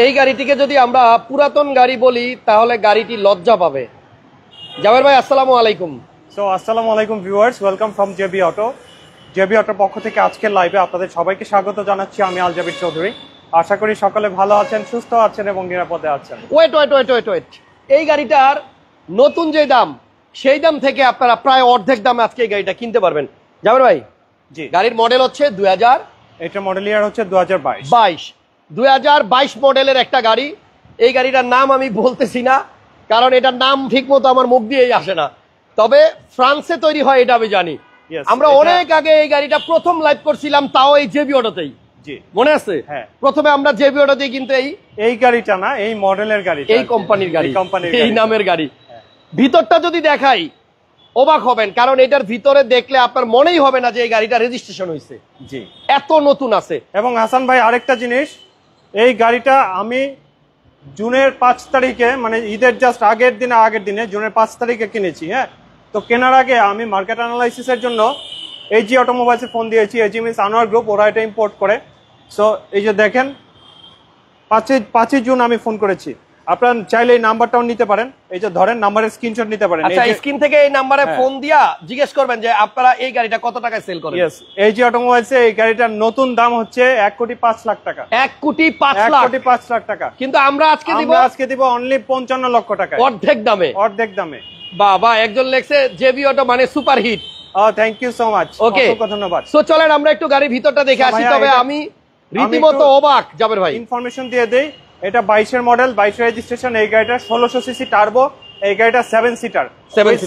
এই গাড়িটিকে যদি আমরা পুরাতন গাড়ি বলি তাহলে গাড়িটি লজ্জা পাবে। জাবের ভাই আসসালামু আলাইকুম। সো আসসালামু আলাইকুম viewers, welcome from JB auto. JB অটোর পক্ষ থেকে আজকের লাইভে আপনাদের সবাইকে স্বাগত জানাচ্ছি। আমি আল জাবির চৌধুরী। আশা করি সকলে ভালো আছেন, সুস্থ আছেন এবং নিরাপদে আছেন। ওয়েট, এই গাড়িটার নতুন যে দাম সেই দাম থেকে আপনারা প্রায় অর্ধেক দামে আজকে এই গাড়িটা কিনতে পারবেন। জাবের ভাই, জি, গাড়ির মডেল হচ্ছে 2000, এটা মডেল ইয়ার হচ্ছে 2022 মডেলের একটা গাড়ি। এই গাড়িটার নাম আমি বলতেছি না, কারণ এটার নাম ঠিক মতো আমার মুখ দিয়েই আসে না। তবে ফ্রান্সে তৈরি হয় এটা আমি জানি। আমরা অনেক আগে এই গাড়িটা প্রথম লাইভ করছিলাম, তাও এই জেবি অটোতেই। জি, মনে আছে? হ্যাঁ, প্রথমে আমরা জেবি অটোতেই, কিন্তু এই গাড়িটা না, এই মডেলের গাড়ি, এই কোম্পানির গাড়ি, এই নামের গাড়ি। ভিতরটা যদি দেখাই অবাক হবেন, কারণ এটার ভিতরে দেখলে আপনার মনেই হবে না যে এই গাড়িটা রেজিস্ট্রেশন হয়েছে। জি, এত নতুন আছে। এবং হাসান ভাই আরেকটা জিনিস, এই গাড়িটা আমি জুনের 5 তারিখে, মানে ঈদের জাস্ট আগের দিনে জুনের 5 তারিখে কিনেছি। হ্যাঁ, তো কেনার আগে আমি মার্কেট অ্যানালাইসিসের জন্য এজি অটোমোবাইলসে ফোন দিয়েছি। এজি মিন্স আনোয়ার গ্রুপ, ওরা এটা ইম্পোর্ট করে। সো এই যে দেখেন, 5ই জুন আমি ফোন করেছি। আপনারা চাইলে এই নাম্বারটাও নিতে পারেন, এই যে ধরেন নাম্বারের স্ক্রিনশট নিতে পারেন। আচ্ছা, স্ক্রিন থেকে এই নাম্বারে ফোন দিয়া জিজ্ঞেস করবেন যে আপনারা এই গাড়িটা কত টাকায় সেল করেন। ইয়েস, এজি অটোমোবাইলসে এই গাড়িটার নতুন দাম হচ্ছে 1,05,00,000 টাকা। 1,05,00,000 টাকা। কিন্তু আমরা আজকে দিব অনলি 55 লক্ষ টাকা, অর্ধেক দামে। বাবা, একজন লেখছে জেবি অটো মানে super hit. Thank you so much, অসংখ্য ধন্যবাদ। সো চলেন আমরা একটু গাড়ির ভিতরটা দেখে আসি। তবে আমি রীতিমতো অবাক, জাবের ভাই। ইনফরমেশন দিয়ে দেই, এটা 22 এর মডেল, 22 রেজিস্ট্রেশন। এই গাড়িটা 1600 সিসি টার্বো। এই গাড়িটা 7 seater,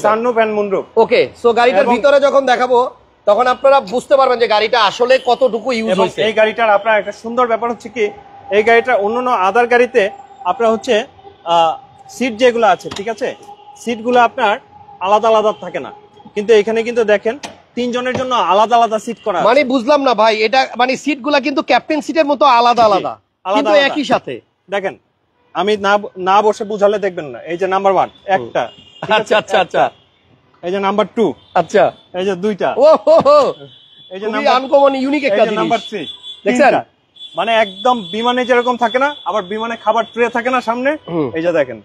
sunroof and moonroof. Okay, so গাড়িটার ভিতরে যখন দেখাবো তখন আপনারা বুঝতে পারবেন যে গাড়িটা আসলে কতটুকু ইউজ হয়েছে। এই গাড়িটার আপনার একটা সুন্দর ব্যাপার হচ্ছে কি, এই গাড়িটা অন্যান্য আদার গাড়িতে আপনার হচ্ছে সিট যেগুলো আছে, ঠিক আছে, সিটগুলো আপনার আলাদা আলাদা থাকে না, কিন্তু এখানে কিন্তু দেখেন 3 জনের জন্য আলাদা আলাদা সিট করা। মানে বুঝলাম না ভাই, এটা মানে সিটগুলা কিন্তু ক্যাপ্টেন সিটের মতো আলাদা আলাদা, কিন্তু একই সাথে। দেখেন, আমি না বসে বুঝালে দেখবেন না। এই যে নাম্বার 1 একটা, আচ্ছা, এই যে নাম্বার 2, আচ্ছা, এই যে 2টা, এই যে আনকমন ইউনিক একটা জিনিস, নাম্বার 3 দেখছেন? মানে একদম বিমানে যেরকম থাকে না, আবার বিমানে খাবার ট্রে থাকে না সামনে, এই যে দেখেন।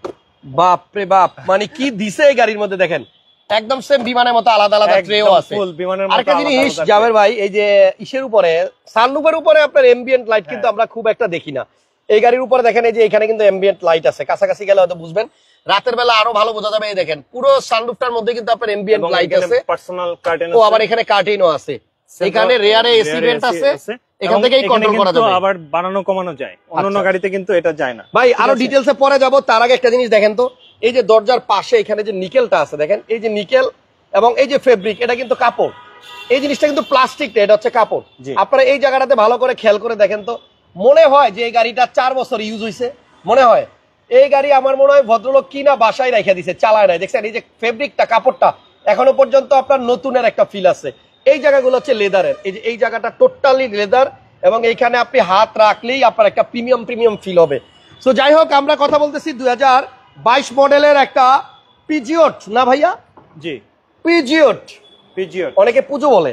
বাপ রে বাপ, মানে কি দিছে এই গাড়ির মধ্যে। দেখেন, একদম সেম বিমানের মতো আলাদা আলাদা ট্রেও আছে। আরেকটা জিনিস জাবের ভাই, এই যে ইসের উপরে, সানরুফের উপরে আপনার এমবিয়েন্ট লাইট কিন্তু আমরা খুব একটা দেখি না। এই গাড়ির উপরে দেখেন, এই যে এখানে কিন্তু এমবিয়েন্ট লাইট আছে। কাছাকাছি গেলে হয়তো বুঝবেন, রাতের বেলা আরো ভালো বোঝা যাবে। এই দেখেন, পুরো সানরুফটার মধ্যে কিন্তু আপনার এমবিয়েন্ট লাইট আছে, পার্সোনাল কার্টেন, ও আবার এখানে কার্টেনও আছে। এখানে রেয়ারে এসি ভেন্ট আছে, এখান থেকেই কন্ট্রোল করা যাবে। আবার বানানো কমানো যায়, অন্যান্য গাড়িতে কিন্তু এটা যায় না। ভাই আরো ডিটেইলসে পরে যাব, তার আগে একটা জিনিস দেখেন তো, এই যে দরজার পাশে এখানে যে নিকেলটা আছে, দেখেন এই যে নিকেল এবং এই যে ফেব্রিক, এটা কিন্তু কাপড়। এই জিনিসটা কিন্তু প্লাস্টিক না, এটা হচ্ছে কাপড়। আপনারা এই জায়গাটাতে ভালো করে খেয়াল করে দেখেন তো, মনে হয় যে এই গাড়িটা 4 বছর ইউজ হয়েছে। মনে হয় এই গাড়ি আমার মনে হয় ভদ্রলোক কিনা বাসায় রেখে দিছে, চালায় নাই। দেখছেন এই যে ফেব্রিকটা, কাপড়টা এখনো পর্যন্ত আপনার নতুনের একটা ফিল আছে। এই জায়গাগুলো হচ্ছে লেদারের, এই যে এই জায়গাটা টোটালি লেদার, এবং এইখানে আপনি হাত রাখলেই আপনার একটা প্রিমিয়াম ফিল হবে। সো যাই হোক, আমরা কথা বলতেছি 2022 মডেলের একটা পিজিওট, না ভাইয়া? জি, পিজিওট, অনেকে পুজো বলে।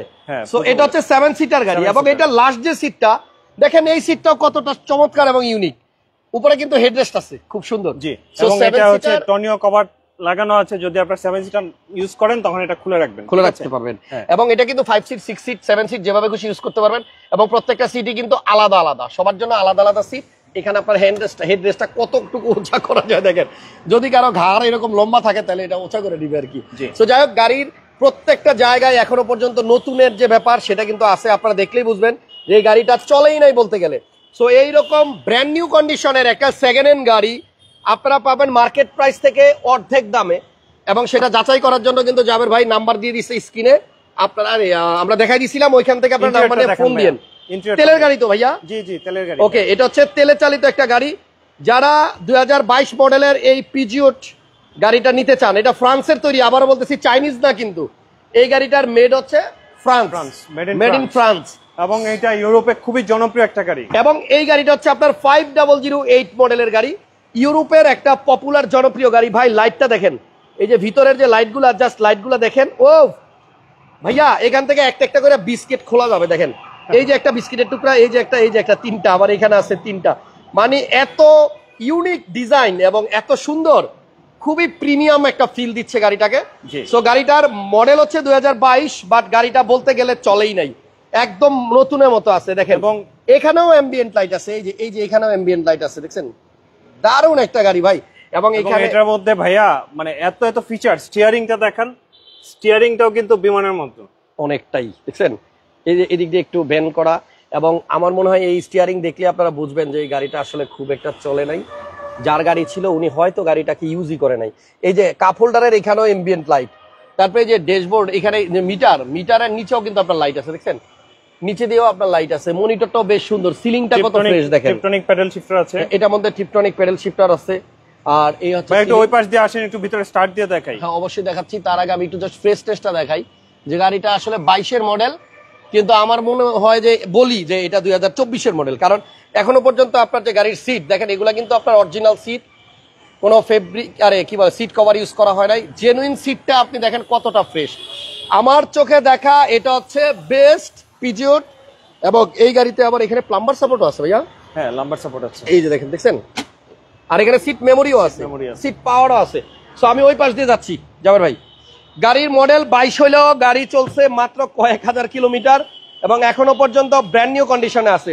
সো এটা হচ্ছে 7 সিটার গাড়ি, এবং এটা লাস্ট যে সিটটা দেখেন, এই সিটটাও কতটা চমৎকার এবং ইউনিক। উপরে কিন্তু হেডরেস্ট আছে, খুব সুন্দর। জি, এবং এটা হচ্ছে টনিও কভার লাগানো আছে। যদি আপনারা 7 সিটার ইউজ করেন তখন এটা খুলে রাখতে পারবেন। এবং এটা কিন্তু 5 সিট, 6 সিট, 7 সিট যেভাবে খুশি ইউজ করতে পারবেন। এবং প্রত্যেকটা সিটই কিন্তু আলাদা আলাদা, সবার জন্য আলাদা আলাদা সিট। এখানে আপনার হেডরেস্টটা কতটুকু উঁচা করা যায় দেখেন। যদি কারো ঘাড় এরকম লম্বা থাকে তাহলে এটা উঁচা করে দিবে আর কি। সো যাই হোক, গাড়ির প্রত্যেকটা জায়গায় এখনো পর্যন্ত নতুনের যে ব্যাপার সেটা কিন্তু আছে। আপনারা দেখলেই বুঝবেন যে এই গাড়িটা চলেই নাই বলতে গেলে। সো এইরকম ব্র্যান্ড নিউ কন্ডিশনের একটা সেকেন্ড হ্যান্ড গাড়ি আপনারা পাবেন মার্কেট প্রাইস থেকে অর্ধেক দামে। এবং সেটা যাচাই করার জন্য কিন্তু জাবের ভাই নাম্বার দিয়ে দিচ্ছে স্ক্রিনে, আপনারা আমরা দেখাই দিছিলাম, ওইখান থেকে আপনারা নাম্বার নিয়ে ফোন দিয়েন। তেলের গাড়ি তো ভাইয়া? জি, তেলের গাড়ি। ওকে, এটা হচ্ছে তেলে চালিত একটা গাড়ি। যারা 2022 মডেলের এই পিজিওট গাড়িটা নিতে চান, এটা ফ্রান্সের তৈরি, আবারও বলতেছি চাইনিজ না কিন্তু। এই গাড়িটার মেড হচ্ছে ফ্রান্স, মেড ইন ফ্রান্স, এবং এটা ইউরোপে খুবই জনপ্রিয় একটা গাড়ি। এবং এই গাড়িটা হচ্ছে আপনার 5008 মডেলের গাড়ি, ইউরোপের একটা পপুলার জনপ্রিয় গাড়ি। ভাই লাইটটা দেখেন, এই যে ভিতরের যে লাইটগুলো, জাস্ট লাইটগুলো দেখেন। ও ভাইয়া, এখান থেকে একটা একটা করে বিস্কিট খোলা যাবে। দেখেন এই যে একটা বিস্কিটের টুকরা, এই যে একটা 3টা, আবার এখানে আছে 3টা। মানে এত ইউনিক ডিজাইন এবং এত সুন্দর, খুবই প্রিমিয়াম একটা ফিল দিচ্ছে গাড়িটাকে। সো গাড়িটার মডেল হচ্ছে 2022, বাট গাড়িটা বলতে গেলে চলেই নাই, একদম নতুনের মতো আছে দেখেন। এবং এখানেও অ্যাম্বিয়েন্ট লাইট আছে, এই যে এখানেও অ্যাম্বিয়েন্ট লাইট আছে, দেখছেন দারুণ একটা গাড়ি ভাই। এবং এটার মধ্যে ভাইয়া মানে এত ফিচার, স্টিয়ারিংটা দেখেন, স্টিয়ারিংটাও কিন্তু বিমানের মতো অনেকটাই, দেখছেন এই যে এদিক দিয়ে একটু বেন করা। এবং আমার মনে হয় এই স্টিয়ারিং দেখলে আপনারা বুঝবেন যে এই গাড়িটা আসলে খুব একটা চলে নাই, যার গাড়ি ছিল উনি হয়তো গাড়িটাকে ইউজই করে নাই। এই যে কাপ হোল্ডারের এখানেও এম্বিয়েন্ট লাইট, তারপরে যে ড্যাশবোর্ড, এখানে যে মিটারের নিচেও কিন্তু আপনার লাইট আছে, দেখছেন নিচে দিয়েও আপনার লাইট আছে। মনিটরটাও বেশ সুন্দর, সিলিংটা কত ফ্রেশ দেখেন। টিপটনিক প্যাডেল শিফটার আছে, এটার মধ্যে টিপটনিক প্যাডেল শিফটার আছে। আর এই হচ্ছে একটু ওই পাশ দিয়ে আসেন, একটু ভিতরে স্টার্ট দিয়ে দেখাই। হ্যাঁ অবশ্যই দেখাচ্ছি, তার আগে আমি একটু জাস্ট ফ্রেশ টেস্টটা দেখাই যে গাড়িটা আসলে 22-এর মডেল, কিন্তু আমার মনে হয় যে বলি যে এটা 2024-এর মডেল, কারণ এখনো পর্যন্ত আপনার যে গাড়ির সিট দেখেন, এগুলা কিন্তু আপনার অরিজিনাল সিট, কোনো ফেব্রিক কি বলে সিট কভার ইউজ করা হয় নাই। জেনুইন সিটটা আপনি দেখেন কতটা ফ্রেশ, আমার চোখে দেখা এটা হচ্ছে বেস্ট পিজিওর। এবং এই গাড়িতে আবার এখানে প্লাম্বার সাপোর্টও আছে ভাইয়া। হ্যাঁ প্লাম্বার সাপোর্ট আছে, এই যে দেখেন, দেখছেন আর এখানে সিট মেমোরিও আছে, সিট পাওয়ারও আছে। সো আমি ওই পাশ দিয়ে যাচ্ছি জাবের ভাই। গাড়ির মডেল 22 হইলেও গাড়ি চলছে মাত্র কয়েক হাজার কিলোমিটার এবং এখনো পর্যন্ত ব্র্যান্ড নিউ কন্ডিশনে আছে।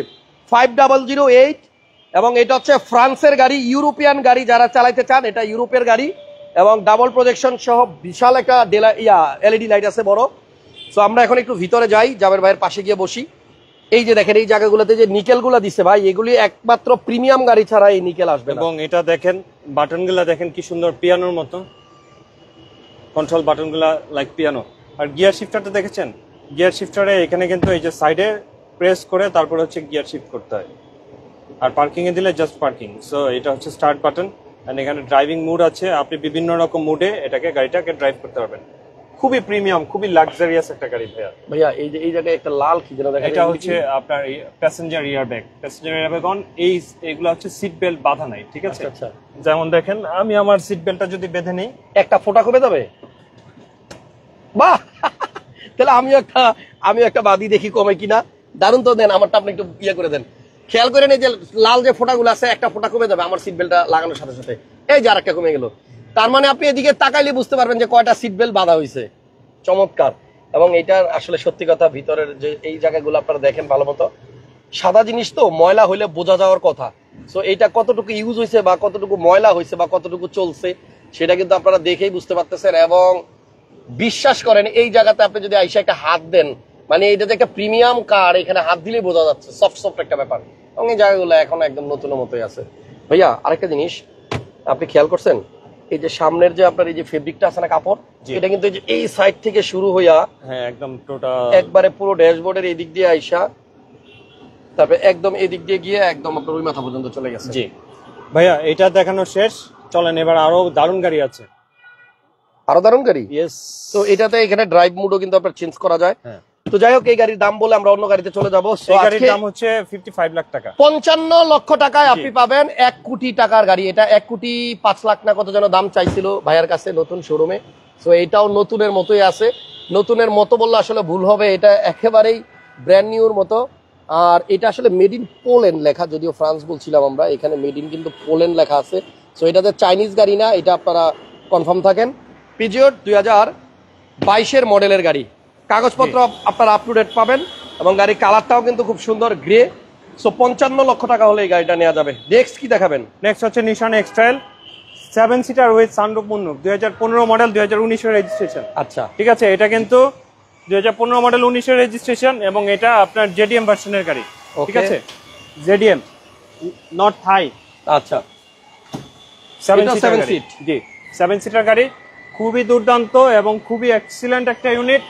5008 এবং এটা হচ্ছে ফ্রান্সের গাড়ি, ইউরোপিয়ান গাড়ি, যারা চালাইতে চান এটা ইউরোপের গাড়ি এবং ডাবল প্রজেকশন সহ বিশাল একটা এলইডি লাইট আছে বড়। সো আমরা এখন একটু ভিতরে যাই, জাবের ভাইয়ের পাশে গিয়ে বসি। এই যে দেখেন এই জায়গাগুলোতে যে নিকেল গুলা দিচ্ছে ভাই, এগুলি একমাত্র প্রিমিয়াম গাড়ি ছাড়া এই নিকেল আসবে না। এবং এটা দেখেন বাটনগুলা দেখেন কি সুন্দর, পিয়ানোর মতো কন্ট্রোল বাটনগুলা, লাইক পিয়ানো। আর গিয়ার শিফটারটা দেখেছেন, গিয়ার শিফটারে এখানে কিন্তু এই যে সাইডে প্রেস করে তারপর হচ্ছে গিয়ার শিফট করতে হয়, আর পার্কিং এ দিলে জাস্ট পার্কিং। সো এটা হচ্ছে স্টার্ট বাটন, এন্ড এখানে ড্রাইভিং মুড আছে, আপনি বিভিন্ন রকম মুডে গাড়িটাকে ড্রাইভ করতে পারবেন। খুবই প্রিমিয়াম, খুবই লাক্সারিয়াস একটা গাড়ি ভাইয়া। এই যে এই জায়গায় একটা লাল কি যেন দেখেন, এটা হচ্ছে আপনার প্যাসেঞ্জার ইয়ার ব্যাগ, অন এইগুলো হচ্ছে সিট বেল্ট বাঁধা নাই, ঠিক আছে। আচ্ছা যেমন দেখেন আমি আমার সিট বেল্টটা যদি বেঁধে নেই, একটা ফোঁটা কমে যাবে, বাহ তাহলে আমিও একটা বাদি দেখি কমে কিনা। দারুণ তো, দেন আমারটা আপনি একটু ইয়ে করে দেন, খেয়াল করেন এই যে লাল যে ফোঁটাগুলো আছে একটা ফোঁটা কমে যাবে আমার সিট বেল্টটা লাগানোর সাথে সাথে, এই যে আরেকটা কমে গেল। তার মানে আপনি এদিকে তাকাইলে বুঝতে পারবেন যে কয়টা সিট বেল্ট বাঁধা হয়েছে। চমৎকার। এবং এটার আসলে সত্যি কথা, ভিতরের যে এই জায়গাগুলো আপনারা দেখেন ভালো মতো, সাদা জিনিস তো ময়লা হইলে বোঝা যাওয়ার কথা। সো এইটা কতটুকু ইউজ হয়েছে বা কতটুকু ময়লা হয়েছে বা কতটুকু চলছে সেটা কিন্তু আপনারা দেখেই বুঝতে পারতেছেন। এবং বিশ্বাস করেন এই জায়গাতে আপনি যদি আইসা একটা হাত দেন, মানে এটা যে একটা প্রিমিয়াম কার, এখানে হাত দিলেই বোঝা যাচ্ছে সফট একটা ব্যাপার। এবং এই জায়গাগুলো এখন একদম নতুনের মতোই আছে। ভাইয়া আরেকটা জিনিস আপনি খেয়াল করছেন, এই যে সামনের যে আপনার এই যে ফেব্রিকটা আছে না কাপড়, এটা কিন্তু এই সাইড থেকে শুরু হইয়া একদম টোটাল একবারে পুরো ড্যাশবোর্ডের এই দিক দিয়ে আইসা তারপরে একদম এই দিক দিয়ে গিয়ে একদম আপনার ওই মাথা পর্যন্ত চলে গেছে। জি ভাইয়া, এটা দেখানো শেষ, চলেন এবার আরো দারুণ গাড়ি আছে। আরো দারুণ গাড়ি? ইয়েস। তো এটাতে এখানে ড্রাইভ মোডও কিন্তু আপনার চেঞ্জ করা যায়। তো যাই হোক, এই গাড়ির দাম বলে আমরা অন্য গাড়িতে চলে যাবো। এই গাড়ির দাম হচ্ছে 55 লাখ টাকা। 55 লক্ষ টাকায় আপনি পাবেন 1 কোটি টাকার গাড়ি। এটা 1 কোটি 5 লাখ না কত যেন দাম চাইছিল ভাইয়ার কাছে নতুন শোরুমে। সো এটাও নতুনের মতোই আছে। নতুনের মতো বললে আসলে ভুল হবে, এটা একেবারেই ব্র্যান্ড নিউর মতো। আর এটা আসলে মেড ইন পোল্যান্ড লেখা, যদিও ফ্রান্স বলছিলাম আমরা, এখানে মেড ইন কিন্তু পোল্যান্ড লেখা আছে। সো এটাতে চাইনিজ গাড়ি না, এটা আপনারা কনফার্ম থাকেন। পিজিওর 2022-এর মডেলের গাড়ি, কাগজপত্র আপনারা আপ টু ডেট পাবেন এবং গাড়ির কালারটাও কিন্তু খুব সুন্দর গ্রে। সো 55 লক্ষ টাকা হলে এই গাড়িটা নেওয়া যাবে। নেক্সট কি দেখাবেন? নেক্সট হচ্ছে Nissan X Trail 7 seater with sunroof মুন্নুক, 2015 মডেল, 2019 এর রেজিস্ট্রেশন। আচ্ছা ঠিক আছে, এটা কিন্তু 2015 মডেল 19 এর রেজিস্ট্রেশন এবং এটা আপনার জেডিএম ভার্সনের গাড়ি। ঠিক আছে, জেডিএম নট হাই। আচ্ছা 7 সিট, জি 7 সিটার গাড়ি, খুবই দুর্দান্ত এবং খুবই এক্সিলেন্ট একটা ইউনিট।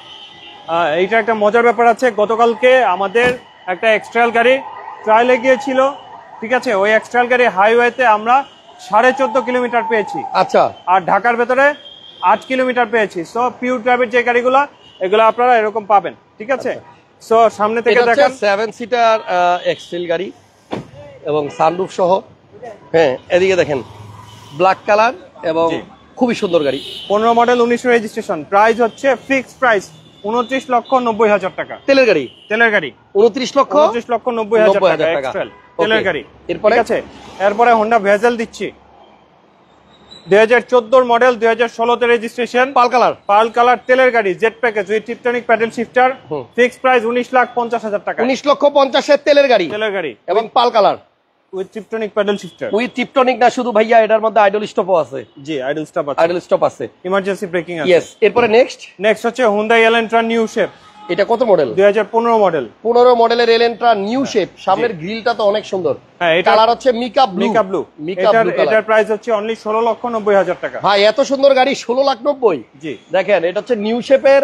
এইটা একটা মজার ব্যাপার আছে, গতকালকে আমাদের একটা এক্সট্রাল গাড়ি ট্রায়ালে গিয়েছিল। ঠিক আছে, ওই এক্সট্রাল গাড়ি হাইওয়েতে আমরা 14.5 কিলোমিটার পেয়েছি। আচ্ছা, আর ঢাকার ভেতরে 8 কিলোমিটার পেয়েছি। সো পিওর ড্রাইভের যে গাড়িগুলো, এগুলো আপনারা এরকম পাবেন। ঠিক আছে, সো সামনে থেকে দেখেন 7 সিটার এক্সট্রেল গাড়ি এবং সানরুফ সহ। হ্যাঁ, এদিকে দেখেন ব্ল্যাক কালার এবং খুবই সুন্দর গাড়ি। 15 মডেল 19 রেজিস্ট্রেশন, প্রাইস হচ্ছে ফিক্সড প্রাইস 29,90,000 টাকা। তেলের গাড়ি? তেলের গাড়ি 29,90,000 টাকা। তেলের গাড়ি। এরপরে ঠিক আছে, এরপরে হোন্ডা ভেজেল দিচ্ছি 2014 মডেল, 2016 তে রেজিস্ট্রেশন, পার্ল কালার তেলের গাড়ি, jet package with tiptronic paddle shifter, fixed price 19,50,000 টাকা। 19,50,000 এর তেলের গাড়ি এবং pearl colour with tiptronic paddle shifter. With tiptronic না শুধু ভাইয়া, এটার মধ্যে আইডল স্টপও আছে। জি, আইডল স্টপ আছে, আইডল স্টপ আছে, ইমার্জেন্সি ব্রেকিং আছে। ইয়েস। এরপরে নেক্সট হচ্ছে Hyundai Elantra নিউ শেপ। এটা কত মডেল? 2015 মডেল। 15 মডেলের এলেন্ট্রা নিউ শেপ। সামনের গ্রিলটা তো অনেক সুন্দর। হ্যাঁ, এটা কালার হচ্ছে মিকা ব্লু। এটার প্রাইস হচ্ছে অনলি 16,90,000 টাকা। ভাই এত সুন্দর গাড়ি 16,90,000। জি, দেখেন এটা হচ্ছে নিউ শেপের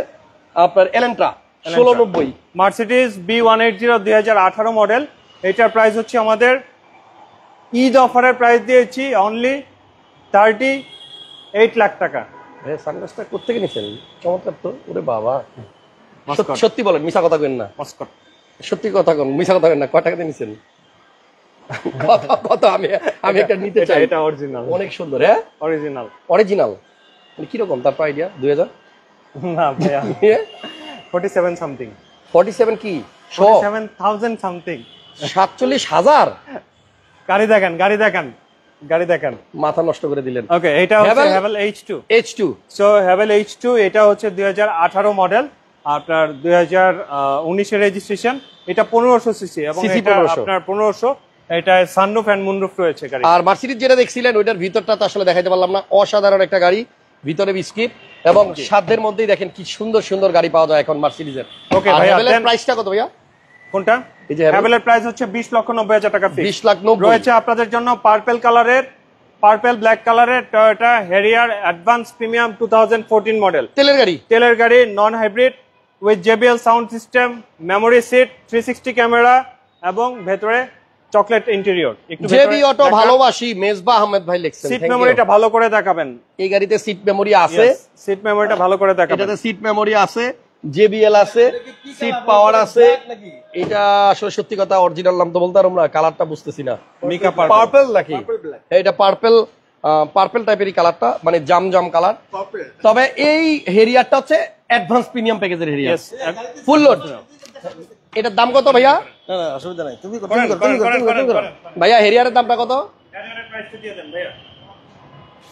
আপনার এলেন্ট্রা 16,90,000। Mercedes B180 2018 model. এটার প্রাইস হচ্ছে আমাদের ঈদ অফারের প্রাইস দিয়েছি অনলি 38 লাখ টাকা। সানগ্লাসটা কোত্থেকে নিছেন? চমৎকার তো। ওরে বাবা, সত্যি বলেন, মিছা কথা কেন না? সত্যি কথা কোন, মিছা কথা কেন না? কয় টাকাতে নিছেন? কত? আমি একটা নিতে চাই। এটা অরিজিনাল, অনেক সুন্দর। হ্যাঁ, অরিজিনাল। কিরকম তারপর আইডিয়া? 2000 না ভাইয়া, 47 সামথিং। 47 কি? 47,000 সামথিং। 47,000। গাড়ি দেখেন, মাথা নষ্ট করে দিলেন। ওকে, এটা হচ্ছে Havel H2। So Havel H2 এটা হচ্ছে 2018 মডেল, আপনার 2019 এর রেজিস্ট্রেশন। এটা 1500 সিসি এবং এটা আপনার 1500। এটা সানরুফ এন্ড মুনরুফ রয়েছে গাড়ি। আর মার্সিডিজ যেটা দেখছিলেন ওইটার ভিতরটা তো আসলে দেখাইতে পারলাম না। অসাধারণ একটা গাড়ি, ভিতরে বিস্কিট এবং সাধ্যের মধ্যেই দেখেন কি সুন্দর সুন্দর গাড়ি পাওয়া যায় এখন মার্সিডিজের। ওকে ভাইয়া, প্রাইসটা কত ভাইয়া? কোনটা? এই যে Havel এর প্রাইস হচ্ছে 20,90,000 টাকা ফিক্স। 20,90,000 রয়েছে আপনাদের জন্য পার্পল ব্ল্যাক কালারের Toyota Harrier advance premium 2014 model তেলের গাড়ি, non hybrid with JBL sound system, memory seat, 360 camera এবং ভেতরে চকলেট ইন্টেরিয়র। জেবি অটো ভালোবাসি, মেজবা আহমেদ ভাই লিখছেন। সিট মেমোরিটা ভালো করে দেখাবেন। এই গাড়িতে সিট মেমোরি আছে, সিট মেমোরিটা ভালো করে দেখাবেন। এটাতে সিট মেমোরি আছে, JBL আছে, সিট পাওয়ার আছে। এটা আসলে সত্যি কথা অরিজিনাল নাম তো বলতে পারবো না, কালারটা বুঝতেছি না। মিকা পার্পল নাকি? এটা পার্পল টাইপেরই কালারটা, মানে জাম কালার। তবে এই হেরিয়ারটা হচ্ছে অ্যাডভান্স প্রিমিয়াম প্যাকেজের হেরিয়ার, ফুল লোড। এটার দাম কত ভাইয়া? না অসুবিধা নাই, তুমি ভাইয়া হেরিয়ারের দামটা কত?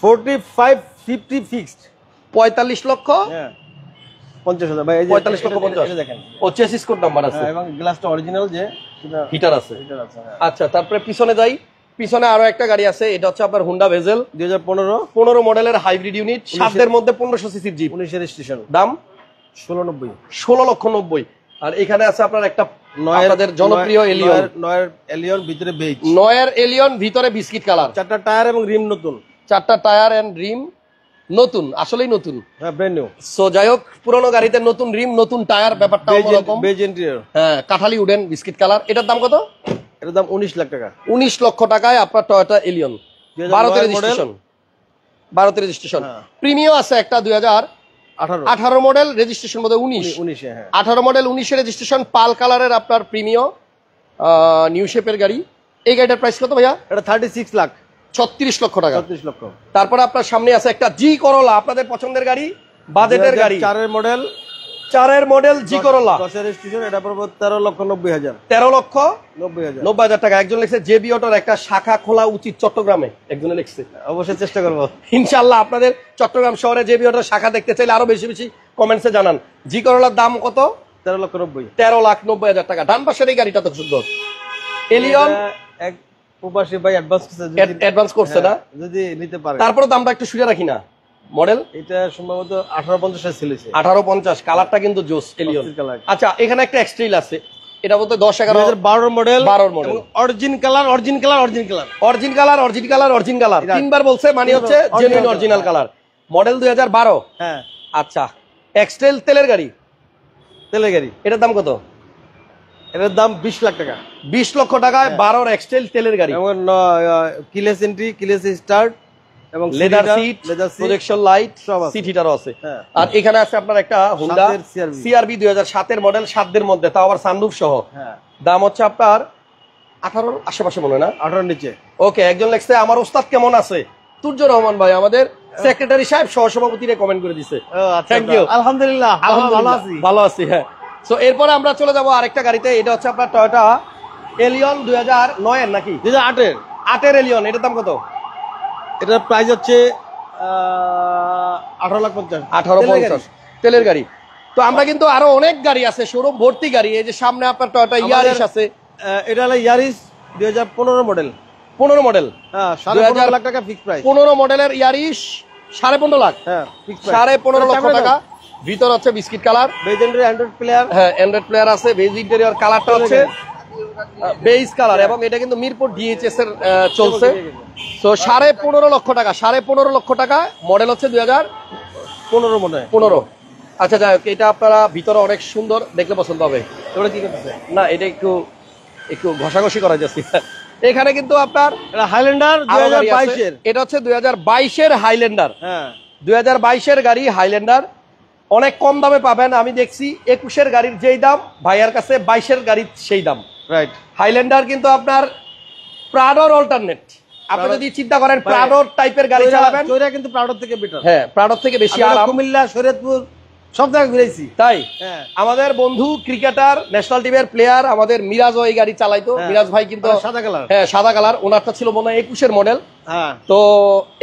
45-50 ফিক্সড। 45 লক্ষ 50,000 ভাই। 45 লক্ষ 50 দেখেন। ও চেসিস কোড নাম্বার আছে এবং গ্লাসটা অরিজিনাল, যে হিটার আছে। আচ্ছা, তারপরে পিছনে যাই। পিছনে আরো একটা গাড়ি আছে, এটা হচ্ছে আপনার হুন্ডা ভেজেল 2015 মডেলের হাইব্রিড ইউনিট, 7 এর মধ্যে 1500 সিসির জিপ, 19 এর রেজিস্ট্রেশন, দাম 16,90,000। আর এখানে আছে আপনার একটা আপনাদের জনপ্রিয় এলিয়ন, নয়ের এলিয়ন, ভিতরে বেজ, নয়ের এলিয়ন, ভিতরে বিস্কিট কালার, 4টা টায়ার এবং রিম নতুন, 4টা টায়ার এন্ড রিম নতুন, আসলেই নতুন। হ্যাঁ, ব্র্যান্ড নিউ। সো যাই হোক, পুরনো গাড়িতে নতুন রিম, নতুন টায়ার, ব্যাপারটা অন্যরকম। বেজ ইন্টেরিয়র, হ্যাঁ, কাঠালি উডেন বিস্কিট কালার। এটার দাম কত? এটার দাম 19 লাখ টাকা। 19 লক্ষ টাকায় আপনার টয়োটা এলিয়ন, 12 তে রেজিস্ট্রেশন। প্রিমিয়াম আছে একটা 2018 মডেল, রেজিস্ট্রেশন বোধ 19। 18 মডেল, 19 রেজিস্ট্রেশন, পাল কালারের আপনার প্রিমিয়াম নিউ শেপের গাড়ি। এই গাড়িটার প্রাইস কত ভাইয়া? এটা 36 লাখ, 36 লক্ষ টাকা। 36 লক্ষ। তারপরে আপনার সামনে আছে একটা জি করোলা, আপনাদের পছন্দের গাড়ি, বাজেটের গাড়ি, 4 এর মডেল জি করোলা, 10 এর রেজিস্ট্রেশন। এটা পড়বে 13,90,000। 13,90,000 টাকা। একজন লিখছে জেবি অটোর একটা শাখা খোলা উচিত চট্টগ্রামে, একজনে লিখছে। অবশ্যই চেষ্টা করবো ইনশাআল্লাহ। আপনাদের চট্টগ্রাম শহরে জেবি অটোর শাখা দেখতে চাইলে আরো বেশি বেশি কমেন্টসে জানান। জি করোলার দাম কত? 13,90,000 টাকা। ডান পাশের এই গাড়িটা তো সুন্দর, এলিয়ন। এক প্রবাসী ভাই অ্যাডভান্স করছে না, যদি নিতে পারে। তারপরে দামটা একটু শুনে রাখি না। মডেল এটা সম্ভবত 1850 এর ছিল। 1850, কালারটা কিন্তু জোস এলিয়ন। আচ্ছা, এখানে একটা এক্সট্রেইল আছে, এটা বলতে 10-11 মডেল, 12 মডেল, অরিজিন কালার। তিনবার বলছে, মানে হচ্ছে জেনুইন অরিজিনাল কালার। মডেল 2012। হ্যাঁ। আচ্ছা, এক্সট্রেল তেলের গাড়ি, এটার দাম কত? এটার দাম 20 লাখ টাকা। 20 লক্ষ টাকায় 12 এক্সট্রেল তেলের গাড়ি, এবং কিলেস এন্ট্রি, কিলেস স্টার্ট এবং leather seat, projection light, seat হিটারও আছে। আর এখানে আছে আপনার একটা হুন্ডা সিআরভি 2007 এর মডেল, 7 এর মধ্যে, তাও আবার সানরুফ সহ। দাম হচ্ছে আপনার 18 আশেপাশে মনে হয় না, 18 নিচে। ওকে, একজন লিখছে আমার ওস্তাদ কেমন আছে? তুর্য রহমান ভাই, আমাদের সেক্রেটারি সাহেব, সহসভাপতিরে কমেন্ট করে দিছে। Thank you. আলহামদুলিল্লাহ ভালো আছি। হ্যাঁ। সো এরপরে আমরা চলে যাব আরেকটা গাড়িতে, এটা হচ্ছে আপনার টয়োটা এলিয়ন 2009 এর নাকি 2008-এর 8-এর এলিয়ন, এটার দাম কত? এটার প্রাইস হচ্ছে 18,50,000। 1850 তেলের গাড়ি। তো আমরা কিন্তু আরো অনেক গাড়ি আছে, শোরুম ভর্তি গাড়ি। এই যে সামনে আপনার টয়োটা ইয়ারিস আছে, এটা হলো ইয়ারিস 2015 মডেল। 15 মডেল, হ্যাঁ 15.5 লাখ টাকা ফিক্স প্রাইস। 15 মডেলের ইয়ারিস 15.5 লাখ, হ্যাঁ ফিক্স প্রাইস। 15.5 লক্ষ টাকা। ভিতর হচ্ছে বিস্কিট কালার, বেজেন্ডার অ্যান্ড্রয়েড প্লেয়ার, হ্যাঁ অ্যান্ড্রয়েড প্লেয়ার আছে। বেজ ইন্টেরিয়র কালারটা হচ্ছে বেজ কালার, এবং এটা কিন্তু মিরপুর ডিএইচএস এর চলছে। তো 15.5 লক্ষ টাকা, 15.5 লক্ষ টাকা। মডেল হচ্ছে 15 মনে হয়। 2015। আচ্ছা যাই হোক, এটা আপনারা ভিতরে অনেক সুন্দর, দেখলে পছন্দ হবে। এগুলো কি করতেছে? না এটা একটু একটু ঘষাঘষি করা যাচ্ছে। এখানে কিন্তু আপনার এটা হাইল্যান্ডার আরো গাড়ি আছে। 2022-এর। এটা হচ্ছে 2022-এর হাইল্যান্ডার, হ্যাঁ 2022-এর গাড়ি হাইল্যান্ডার। অনেক কম দামে পাবেন। আমি দেখছি 21-এর গাড়ির যেই দাম, ভাইয়ার কাছে 22-এর গাড়ির সেই দাম। রাইট। হাইল্যান্ডার কিন্তু আপনার প্রাডোর অল্টারনেট। আপনি যদি চিন্তা করেন প্রাডোর টাইপের গাড়ি চালাবেন, চৈরা কিন্তু প্রাউডের থেকে বেটার। হ্যাঁ প্রাডোর থেকে বেশি আমরা আরাম। কুমিল্লা, শরীয়তপুর সব জায়গায় ঘুরেছি। তাই হ্যাঁ আমাদের বন্ধু ক্রিকেটার, ন্যাশনাল টিমের প্লেয়ার আমাদের মিরাজও এই গাড়ি চালাইতো। হ্যাঁ। মিরাজ ভাই কিন্তু সাদা কালার। হ্যাঁ সাদা কালার, ওনারটা ছিল মনে হয় 21-এর মডেল। হ্যাঁ তো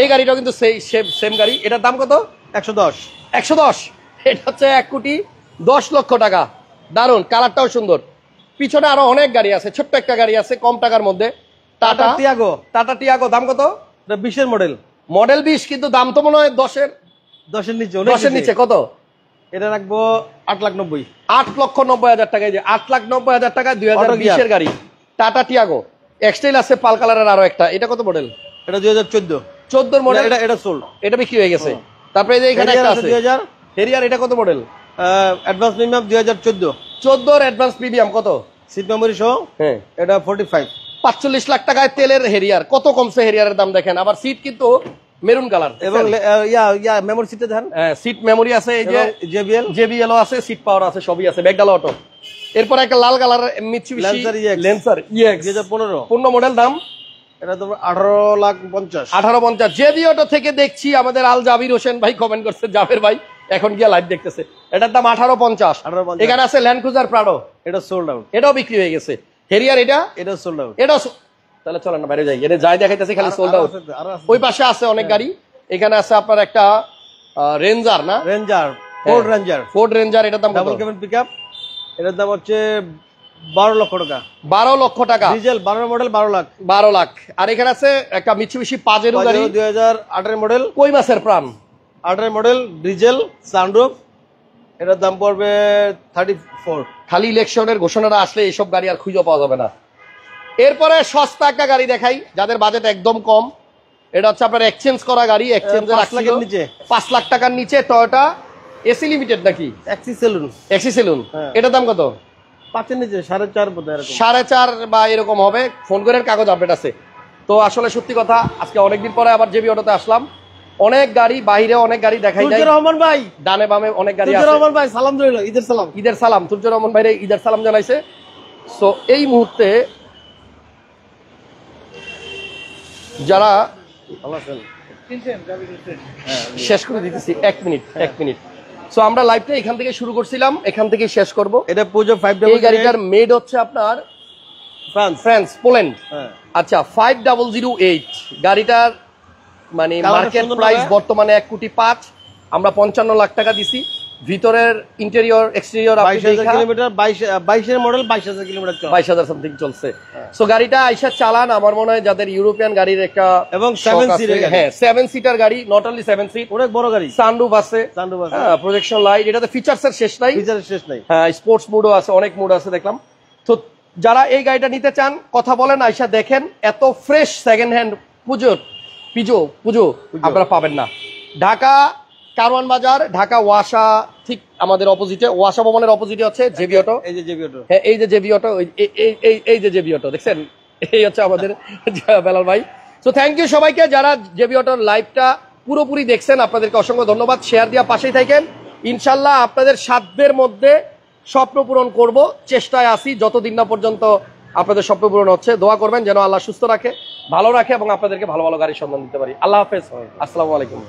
এই গাড়িটাও কিন্তু সেই সেম গাড়ি। এটার দাম কত? 110। 110। এটা হচ্ছে 1,10,00,000 টাকা। দারুন, কালারটাও সুন্দর। পিছনে আরো অনেক গাড়ি আছে, ছোট্ট একটা গাড়ি আছে কম টাকার মধ্যে, টাটা টিয়াগো। টাটা টিয়াগো। দাম কত? এটা 20-এর মডেল। মডেল 20, কিন্তু দাম তো মনে হয় 10-এর 10-এর নিচে। 10-এর নিচে। কত? এটা রাখবো 8,90,000। 8,90,000 টাকা। এই যে 8,90,000 টাকা 2020-এর গাড়ি টাটা টিয়াগো। এক্সটাইল আছে পাল কালারের আরো একটা। এটা কত মডেল? এটা 2014। 14-এর মডেল। এটা সোল্ড। এটা বিক্রি হয়ে গেছে। তারপরে এই যে এখানে একটা আছে 2000। হেরিয়ার। এটা কত মডেল? Advance premium 2014। 14-এর অ্যাডভান্স প্রিমিয়াম কত? সিট মেমোরি সহ। হ্যাঁ এটা 45। 45 লাখ টাকায় তেলের হেরিয়ার। কত কমছে হেরিয়ারের দাম দেখেন। আবার সিট কিন্তু মেরুন কালার, এবং মেমোরি সিটে দেন। সিট মেমোরি আছে। এই যে জেবিএল আছে, সিট পাওয়ার আছে, সবই আছে। ব্যাগডালা অটো। এরপর একটা লাল colour Mitsubishi Lancer EX 2015। 15 model. দাম এটা তো 18,50,000। 1850। জেবি অটো থেকে দেখছি আমাদের আল জাবির হোসেন ভাই কমেন্ট করছে, জাবের ভাই এখন গিয়ে লাইভ দেখতেছে। এটার দাম 1850। এখানে আছে ল্যান্ড ক্রুজার প্রাডো। এটা সোল্ড আউট। এটাও বিক্রি হয়ে গেছে। হেরিয়ার এটা সোল্ড আউট। এটাও তাহলে চলেন না বাইরে যাই। এটা যাই দেখাইতেছে খালি সোল্ড আউট। ওই পাশে আছে অনেক গাড়ি। এখানে আছে আপনার একটা রেঞ্জার, না ranger, Ford ranger. Ford ranger. এটার দাম ডাবল কেবিন পিকআপ। এটার দাম হচ্ছে 12 লক্ষ টাকা। 12 লক্ষ টাকা। Diesel 12 model 12 lakh. 12 লাখ। আর এখানে আছে একটা মিৎসুবিশি পাজেরো গাড়ি 2008 এর মডেল। কই মাসের প্রাণ। 8 মডেল, ডিজেল, সানরুফ। এটার দাম পড়বে 34। খালি ইলেকশনের ঘোষণাটা আসলে এইসব গাড়ি আর খুঁজে পাওয়া যাবে না। এরপরে সস্তা একটা গাড়ি দেখাই যাদের বাজেট একদম কম। এটা হচ্ছে আপনার এক্সচেঞ্জ করা গাড়ি। এক্সচেঞ্জের 5 লাখের নিচে। 5 লাখ টাকার নিচে টয়োটা এসি লিমিটেড নাকি এক্সি সেলুন। এক্সি সেলুন। হ্যাঁ। এটার দাম কত? 5 এর নিচে 4.5 বোধহয় এরকম। 4.5 বা এরকম হবে। ফোন করে কাগজ আপডেট আছে। তো আসলে সত্যি কথা, আজকে অনেকদিন পরে আবার জেবি অটোতে আসলাম। অনেক গাড়ি, বাইরে অনেক গাড়ি দেখাই যায়। তুর্জুর রহমান ভাই, ডানে বামে অনেক গাড়ি তুর্জুর আছে। রহমান ভাই সালাম রইল, ঈদের সালাম। ঈদের সালাম। তুর্জুর রহমান ভাইরে ঈদের সালাম জানাইছে। সো এই মুহূর্তে যারা শেষ করে দিতেছি, 1 মিনিট। সো আমরা লাইভটা এখান থেকে শুরু করছিলাম, এখান থেকে শেষ করব। এটা পুজো 5 এই গাড়িটার মেড হচ্ছে আপনার ফ্রান্স, পোল্যান্ড। আচ্ছা 5008 গাড়িটার মানে মার্কেট প্রাইস বর্তমানে 1,05,00,000। আমরা 55 লাখ টাকা দিছি। ভিতরের ইন্টেরিয়র এক্সটেরিয়র 22,000 কিলোমিটার, 22 এর মডেল, 22,000 কিলোমিটার চলে। 22,000 সামথিং চলছে। সো গাড়িটা আইসা চালান। আমার মনে হয় যাদের ইউরোপিয়ান গাড়ির একটা এবং 7 সিটের গাড়ি। হ্যাঁ 7 সিটার গাড়ি, নট অনলি 7 সিট, অনেক বড় গাড়ি। সানরুফ আছে, প্রজেকশন লাইট। এটাতে ফিচারসের শেষ নাই, ফিচারের শেষ নাই। হ্যাঁ স্পোর্টস মোডও আছে, অনেক মোড আছে দেখলাম। তো যারা এই গাড়িটা নিতে চান কথা বলেন, আইসা দেখেন। এত ফ্রেশ সেকেন্ড হ্যান্ড পুজো আপনারা পাবেন না। ঢাকা কারওয়ান বাজার, ঢাকা ওয়াসা ঠিক আমাদের অপোজিটে, ওয়াসা ভবনের অপোজিটে হচ্ছে জেবি অটো। এই যে জেবি অটো, হ্যাঁ এই যে জেবি অটো, এই যে জেবি অটো দেখছেন, এই হচ্ছে আমাদের বেলাল ভাই। সো থ্যাংক ইউ সবাইকে যারা জেবি অটোর লাইভটা পুরোপুরি দেখছেন, আপনাদেরকে অসংখ্য ধন্যবাদ। শেয়ার দিয়া পাশেই থাকেন। ইনশাল্লাহ আপনাদের সাধ্যের মধ্যে স্বপ্ন পূরণ করব, চেষ্টায় আসি যতদিন না পর্যন্ত আপনাদের স্বপ্ন পূরণ হচ্ছে। দোয়া করবেন যেন আল্লাহ সুস্থ রাখে, ভালো রাখে এবং আপনাদেরকে ভালো ভালো গাড়ির সন্ধান দিতে পারি। আল্লাহ হাফেজ, আসসালামু আলাইকুম।